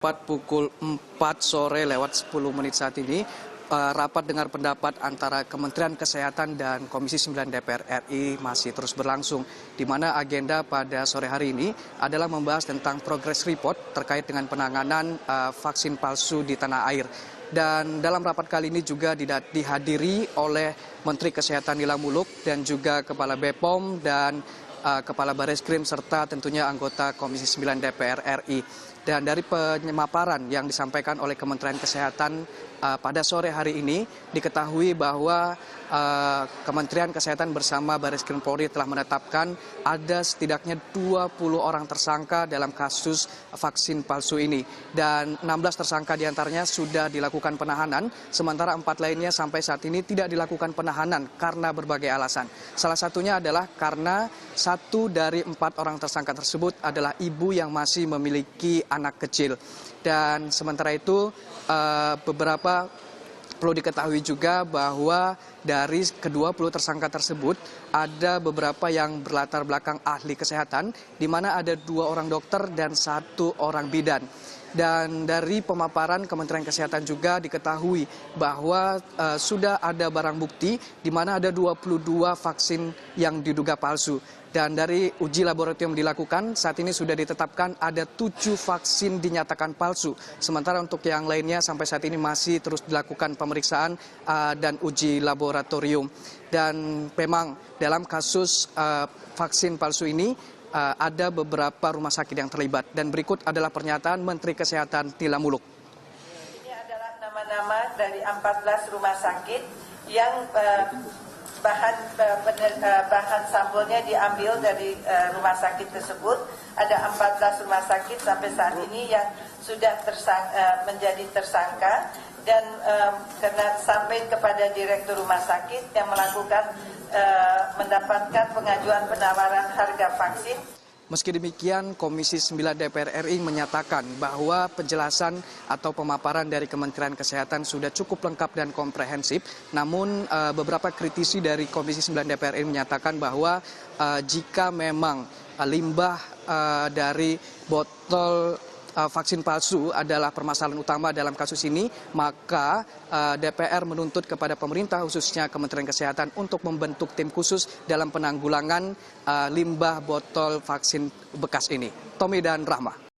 Tepat pukul 4 sore lewat 10 menit saat ini, rapat dengar pendapat antara Kementerian Kesehatan dan Komisi 9 DPR RI masih terus berlangsung, di mana agenda pada sore hari ini adalah membahas tentang progress report terkait dengan penanganan vaksin palsu di tanah air. Dan dalam rapat kali ini juga dihadiri oleh Menteri Kesehatan Nila Muluk dan juga Kepala BPOM dan Kepala Bareskrim serta tentunya anggota Komisi 9 DPR RI. Dan dari penyemaparan yang disampaikan oleh Kementerian Kesehatan pada sore hari ini diketahui bahwa Kementerian Kesehatan bersama Bareskrim Polri telah menetapkan ada setidaknya 20 orang tersangka dalam kasus vaksin palsu ini. Dan 16 tersangka diantaranya sudah dilakukan penahanan, sementara 4 lainnya sampai saat ini tidak dilakukan penahanan karena berbagai alasan. Salah satunya adalah karena 1 dari 4 orang tersangka tersebut adalah ibu yang masih memiliki anak kecil. Dan sementara itu beberapa perlu diketahui juga bahwa dari ke-20 tersangka tersebut ada beberapa yang berlatar belakang ahli kesehatan, di mana ada 2 orang dokter dan 1 orang bidan. Dan dari pemaparan Kementerian Kesehatan juga diketahui bahwa sudah ada barang bukti di mana ada 22 vaksin yang diduga palsu. Dan dari uji laboratorium dilakukan, saat ini sudah ditetapkan ada 7 vaksin dinyatakan palsu. Sementara untuk yang lainnya sampai saat ini masih terus dilakukan pemeriksaan dan uji laboratorium. Dan memang dalam kasus vaksin palsu ini ada beberapa rumah sakit yang terlibat. Dan berikut adalah pernyataan Menteri Kesehatan Nila Muluk. Ini adalah nama-nama dari 14 rumah sakit yang bahan sampelnya diambil dari rumah sakit tersebut. Ada 14 rumah sakit sampai saat ini yang sudah menjadi tersangka, dan karena sampai kepada direktur rumah sakit yang mendapatkan pengajuan penawaran harga vaksin. Meski demikian, Komisi 9 DPR RI menyatakan bahwa penjelasan atau pemaparan dari Kementerian Kesehatan sudah cukup lengkap dan komprehensif. Namun beberapa kritisi dari Komisi 9 DPR RI menyatakan bahwa jika memang limbah dari botol vaksin palsu adalah permasalahan utama dalam kasus ini, maka DPR menuntut kepada pemerintah khususnya Kementerian Kesehatan untuk membentuk tim khusus dalam penanggulangan limbah botol vaksin bekas ini. Tommy dan Rahma.